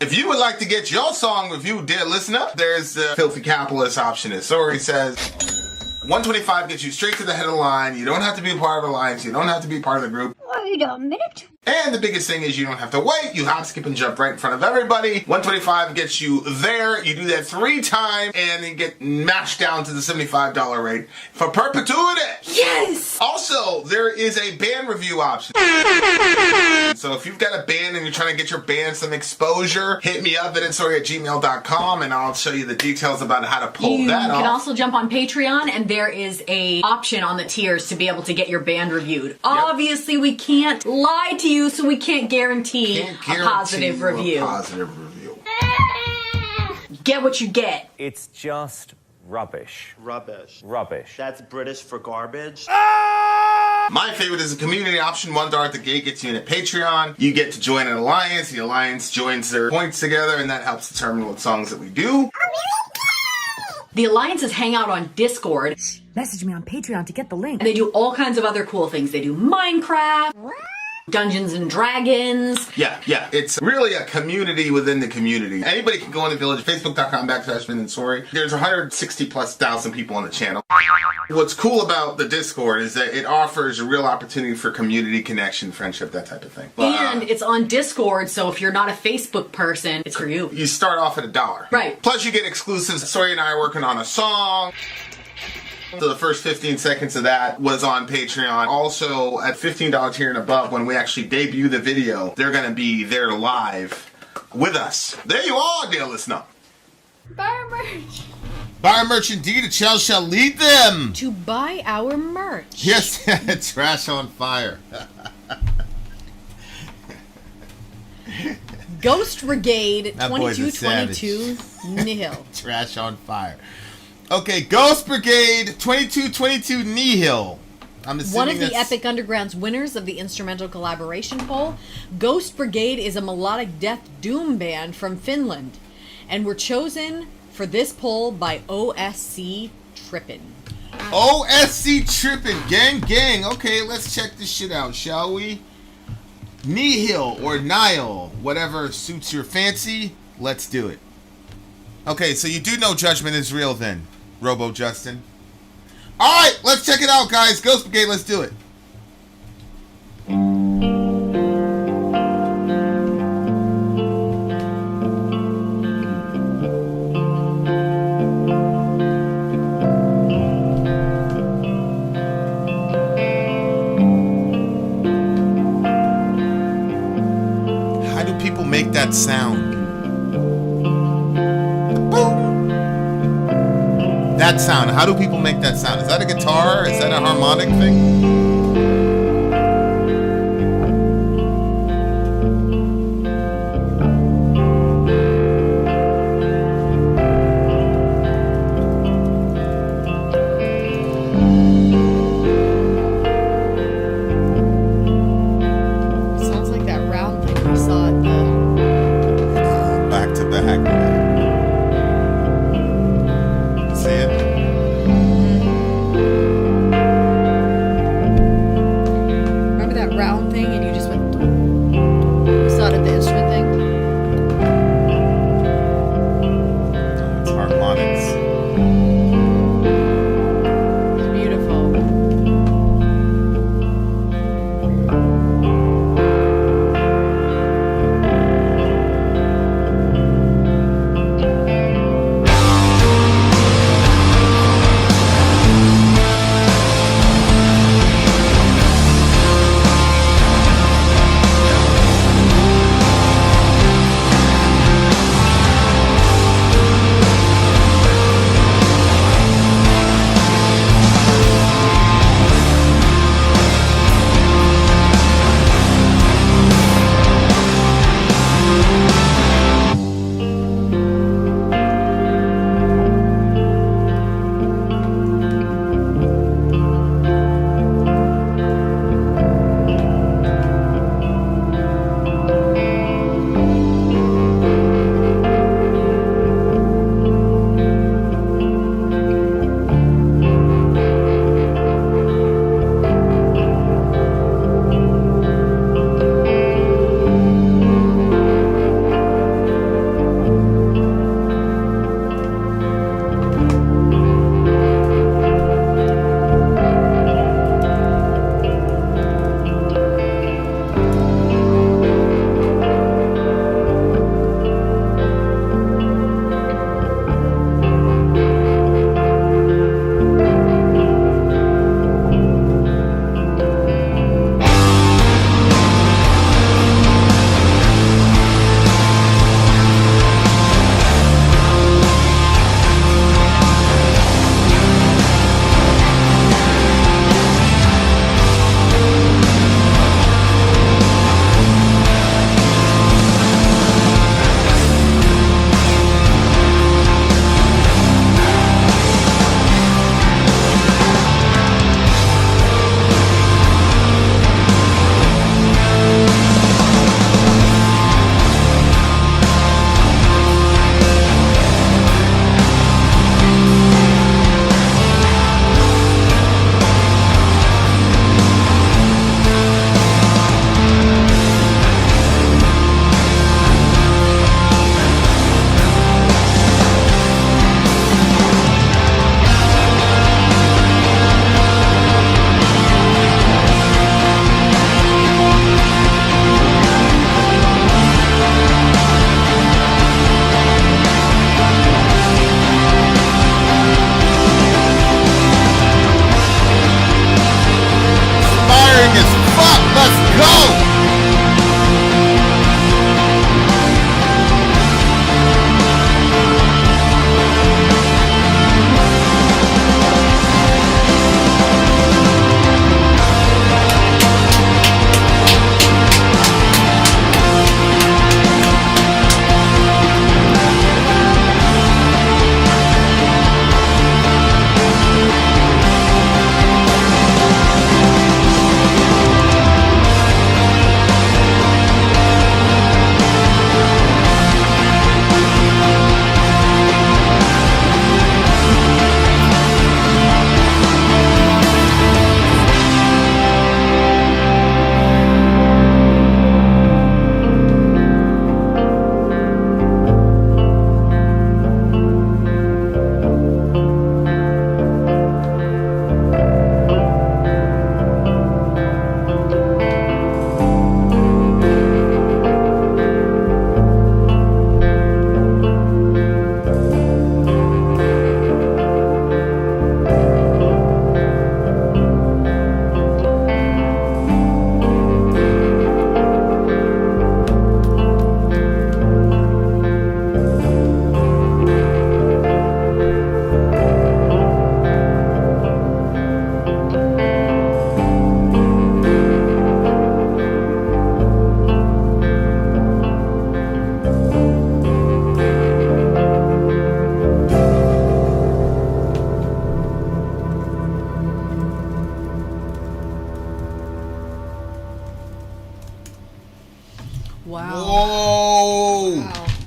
If you would like to get your song reviewed, dear listener, there's the filthy capitalist option. As Sori says, $125 gets you straight to the head of the line. You don't have to be a part of the alliance. You don't have to be part of the group. Wait a minute. And the biggest thing is you don't have to wait. You hop, skip, and jump right in front of everybody. $125 gets you there. You do that 3 times, and you get mashed down to the $75 rate for perpetuity. Yes! Also, there is a band review option. So if you've got a band and you're trying to get your band some exposure, hit me up at vinsori@gmail.com, and I'll show you the details about how to pull that off. You can also jump on Patreon, and there is a option on the tiers to be able to get your band reviewed. Yep. Obviously, we can't lie to you, so we can't guarantee a positive review. Get what you get. It's just rubbish. Rubbish. Rubbish. That's British for garbage. My favorite is a community option. $1 at the gate gets you in a Patreon. You get to join an alliance. The alliance joins their points together, and that helps determine what songs that we do. The alliances hang out on Discord. Message me on Patreon to get the link. And they do all kinds of other cool things. They do Minecraft, Dungeons and Dragons. Yeah. It's really a community within the community. Anybody can go on the village, facebook.com/Vin and Sori. There's 160,000+ people on the channel. What's cool about the Discord is that it offers a real opportunity for community connection, friendship, that type of thing. And it's on Discord, so if you're not a Facebook person, it's for you. You start off at $1. Right. Plus you get exclusives. Sori and I are working on a song. So the first 15 seconds of that was on Patreon. Also, at $15 tier and above, when we actually debut the video, they're going to be there live with us. There you are, dear listener. Buy our merch. Buy our merch indeed, a child shall lead them. To buy our merch. Yes, trash on fire. Ghost Brigade That boy's a 2222 Nihil. Trash on fire. Okay, Ghost Brigade 2222 Nihil. I'm assuming One of the Epic Underground's winners of the instrumental collaboration poll. Ghost Brigade is a melodic death doom band from Finland, and were chosen for this poll by OSC Trippin'. OSC Trippin', gang. Okay, let's check this shit out, shall we? Nihil or Nihil, whatever suits your fancy. Let's do it. Okay, so you do know judgment is real then, Robo Justin. Alright, let's check it out, guys. Ghost Brigade, let's do it. How do people make that sound? That sound. How do people make that sound? Is that a guitar? Is that a harmonic thing? Sounds like that round thing we saw at the... Back to back. See it? Remember that round thing and you just went... We saw it at the instrument thing? It's harmonics. Beautiful.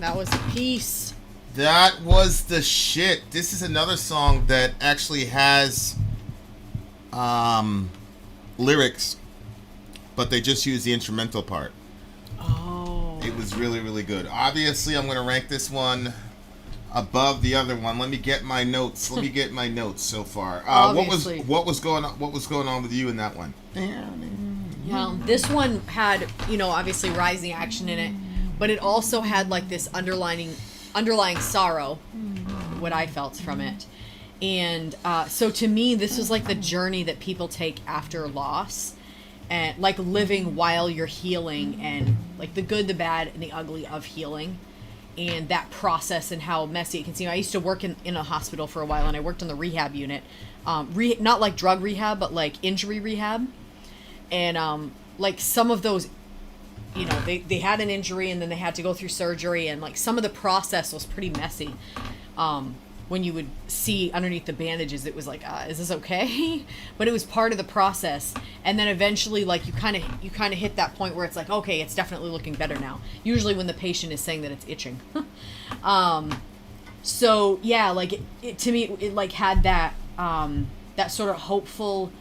That was a piece. That was the shit. This is another song that actually has lyrics, but they just use the instrumental part. Oh. It was really, really good. Obviously, I'm going to rank this one above the other one. Let me get my notes. So far. Obviously. What was going on with you in that one? Well, this one had, obviously rising action in it, but it also had like this underlying sorrow, what I felt from it. And so to me, this was like the journey that people take after loss, and like living while you're healing, and like the good, the bad, and the ugly of healing, and that process and how messy it can seem. I used to work in a hospital for a while, and I worked on the rehab unit, not like drug rehab, but like injury rehab. And like some of those, they had an injury and then they had to go through surgery, and like some of the process was pretty messy. When you would see underneath the bandages, it was like, is this okay? But it was part of the process. And then eventually, like, you kind of hit that point where it's like, okay, it's definitely looking better now. Usually when the patient is saying that it's itching. So yeah, like it to me, it like had that, that sort of hopeful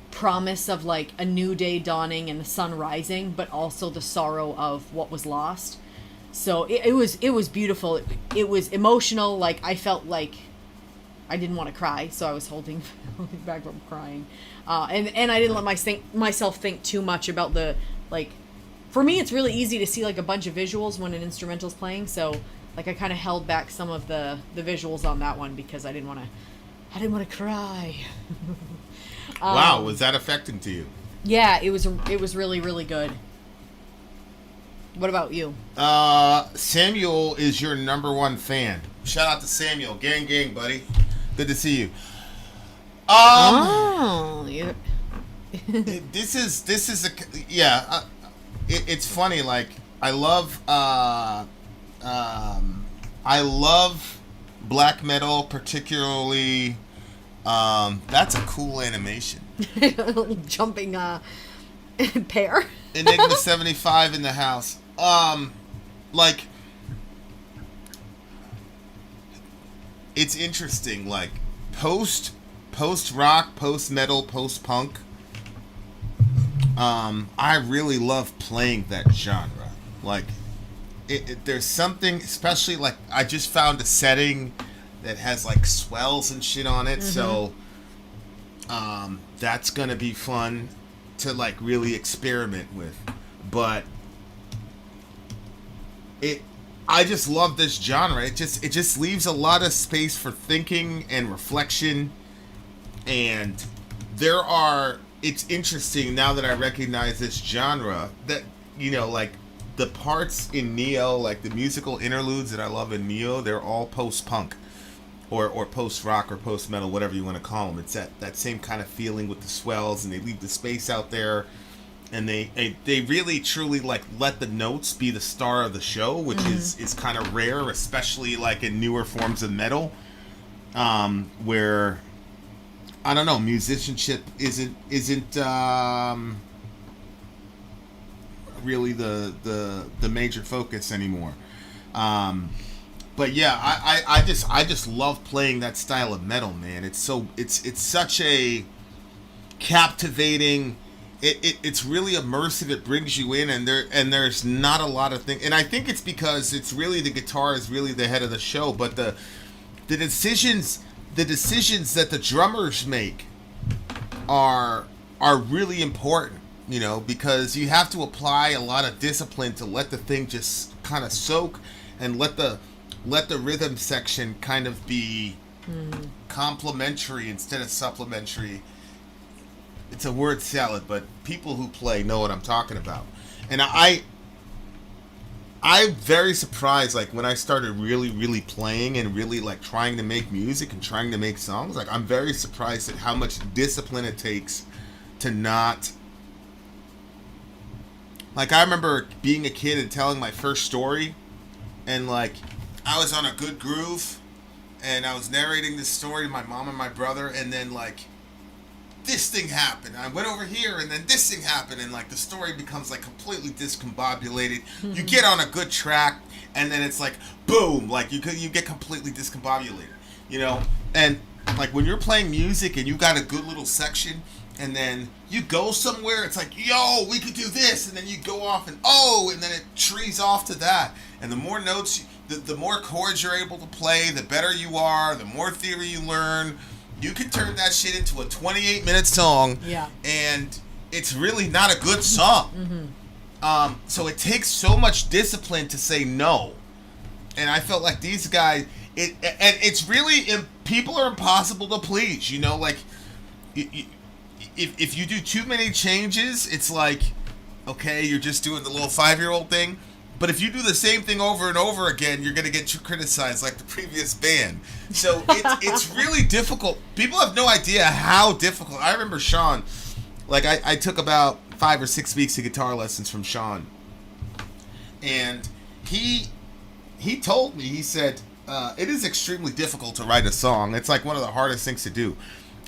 promise of like a new day dawning and the sun rising, but also the sorrow of what was lost. So it was beautiful. It was emotional. Like I felt like I didn't want to cry, so I was holding back from crying. And I didn't let myself think too much about the, like, for me it's really easy to see like a bunch of visuals when an instrumental's playing. So like I kind of held back some of the visuals on that one because I didn't want to cry. Wow, was that affecting to you? Yeah, it was really, really good. What about you? Samuel is your number one fan. Shout out to Samuel. Gang, gang, buddy. Good to see you. Yeah. This is it's funny. Like I love black metal, particularly. That's a cool animation. Jumping pear. Enigma 75 in the house. Like, it's interesting. Like, post rock, post metal, post punk. I really love playing that genre. Like, there's something, especially like I just found a setting that has like swells and shit on it. Mm-hmm. So, that's gonna be fun to like really experiment with. But I just love this genre. It just leaves a lot of space for thinking and reflection. And it's interesting now that I recognize this genre that, like the parts in Neo, like the musical interludes that I love in Neo, they're all post-punk or post-rock or post-metal, whatever you want to call them. It's that same kind of feeling with the swells, and they leave the space out there. And they really truly like let the notes be the star of the show, which is kind of rare, especially like in newer forms of metal, where I don't know, musicianship isn't really the major focus anymore. But yeah, I just love playing that style of metal, man. It's such a captivating. It's really immersive. It brings you in, and there's not a lot of things. And I think it's because it's really the guitar is really the head of the show. But the decisions that the drummers make are really important. Because you have to apply a lot of discipline to let the thing just kind of soak, and let the rhythm section kind of be complementary instead of supplementary. It's a word salad, but people who play know what I'm talking about. And I'm very surprised, like, when I started really, really playing and really, like, trying to make music and trying to make songs, like, I'm very surprised at how much discipline it takes to not... Like, I remember being a kid and telling my first story, and, like, I was on a good groove, and I was narrating this story to my mom and my brother, and then, like... this thing happened. I went over here, and then this thing happened, and like the story becomes like completely discombobulated. You get on a good track, and then it's like boom, like you get completely discombobulated, you know. And like when you're playing music and you got a good little section, and then you go somewhere, it's like, yo, we could do this, and then you go off and then it trees off to that. And the more notes, the more chords you're able to play, the better you are, the more theory you learn. You can turn that shit into a 28-minute song, and it's really not a good song. So it takes so much discipline to say no. And I felt like these guys, and it's really, people are impossible to please, you know, like, if you do too many changes, it's like, okay, you're just doing the little 5-year-old thing. But if you do the same thing over and over again, you're going to get criticized like the previous band. So it's really difficult. People have no idea how difficult. I remember Sean, like I took about 5 or 6 weeks of guitar lessons from Sean. And he told me, he said, it is extremely difficult to write a song. It's like one of the hardest things to do,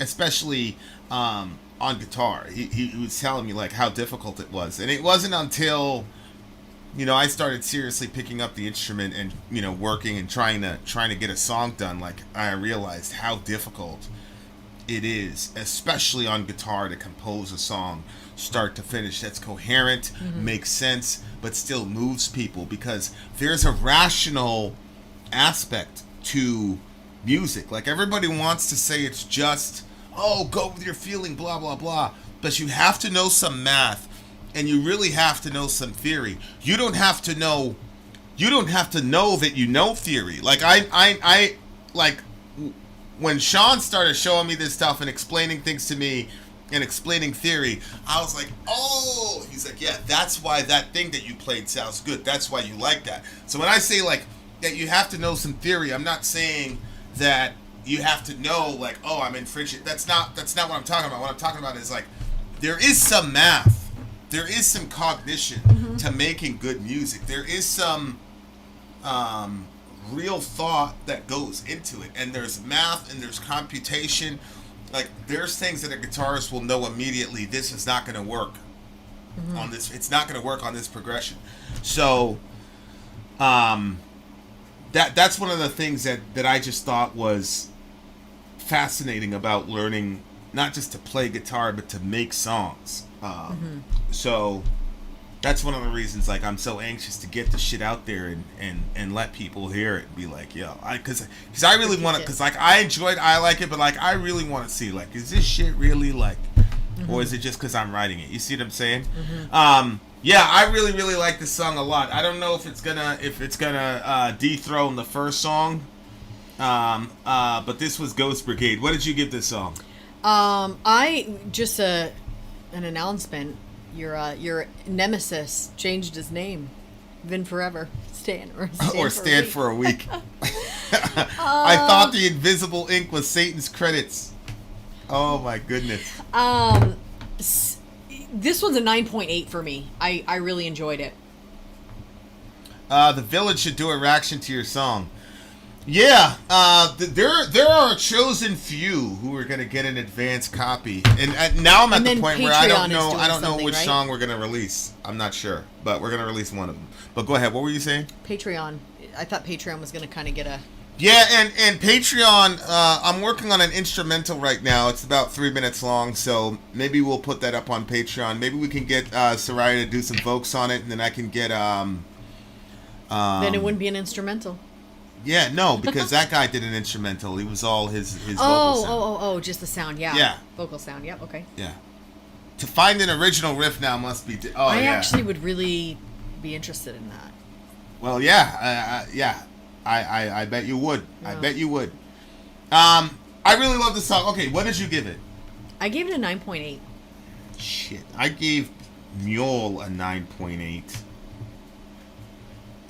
especially on guitar. He was telling me like how difficult it was. And it wasn't until, you know, I started seriously picking up the instrument and, you know, working and trying to get a song done, like I realized how difficult it is, especially on guitar, to compose a song start to finish that's coherent, makes sense, but still moves people, because there's a rational aspect to music. Like everybody wants to say it's just, oh, go with your feeling, blah, blah, blah. But you have to know some math, and you really have to know some theory. You don't have to know that you know theory. Like I like when Sean started showing me this stuff and explaining things to me and explaining theory, I was like, oh, he's like, yeah, that's why that thing that you played sounds good. That's why you like that. So when I say like that you have to know some theory, I'm not saying that you have to know like, oh, I'm infringing. That's not what I'm talking about. What I'm talking about is like, there is some math. There is some cognition to making good music. There is some real thought that goes into it. And there's math and there's computation. Like, there's things that a guitarist will know immediately. This is not going to work on this. It's not going to work on this progression. So, that's one of the things that I just thought was fascinating about learning, not just to play guitar, but to make songs. So that's one of the reasons, like, I'm so anxious to get the shit out there and let people hear it and be like, yo, because I really want to, because like I like it, but like I really want to see, like, is this shit really like, or is it just because I'm writing it? You see what I'm saying? Yeah, I really like this song a lot. I don't know if it's gonna dethrone the first song, but this was Ghost Brigade. What did you give this song? I just an announcement. Your nemesis changed his name. Vin Forever. Stand for a week. I thought the invisible ink was Satan's credits. Oh my goodness. This one's a 9.8 for me. I really enjoyed it. The Village should do a reaction to your song. Yeah, there are a chosen few who are gonna get an advanced copy, and now I'm at the point where I don't know which song we're gonna release. I'm not sure, but we're gonna release one of them. But go ahead. What were you saying? Patreon. I thought Patreon was gonna kind of get a. Yeah, and Patreon. I'm working on an instrumental right now. It's about 3 minutes long, so maybe we'll put that up on Patreon. Maybe we can get Soraya to do some vocals on it, and then I can get Then it wouldn't be an instrumental. Yeah, no, because that guy did an instrumental. He was all his vocal sound. Just the sound, yeah. Yeah. Vocal sound, yep, okay. Yeah. To find an original riff now must be... I actually would really be interested in that. Well, yeah. I bet you would. Yeah. I bet you would. I really love the song. Okay, what did you give it? I gave it a 9.8. Shit. I gave Mule a 9.8.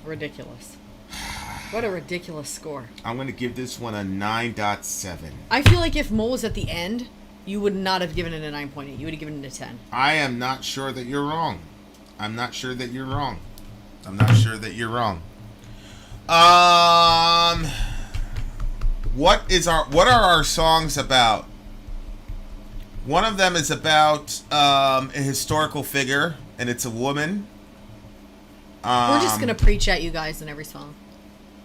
Ridiculous. What a ridiculous score. I'm going to give this one a 9.7. I feel like if Mole was at the end, you would not have given it a 9.8. You would have given it a 10. I am not sure that you're wrong. What are our songs about? One of them is about a historical figure, and it's a woman. We're just gonna preach at you guys in every song.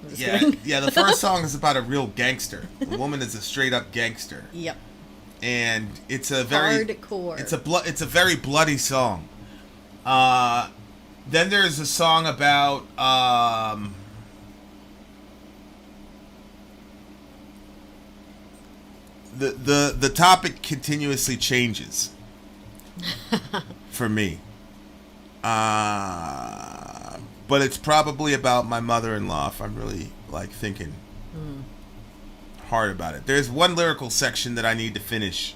I'm just kidding. Yeah. The first song is about a real gangster. The woman is a straight up gangster. Yep. And it's a very hardcore. It's a very bloody song. Then there's a song about the topic continuously changes for me. But it's probably about my mother-in-law if I'm really like thinking hard about it. There's one lyrical section that I need to finish.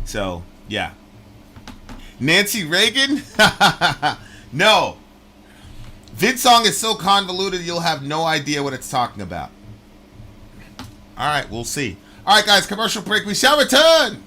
So, yeah. Nancy Reagan? No. Vid's song is so convoluted you'll have no idea what it's talking about. Alright, we'll see. Alright guys, commercial break. We shall return!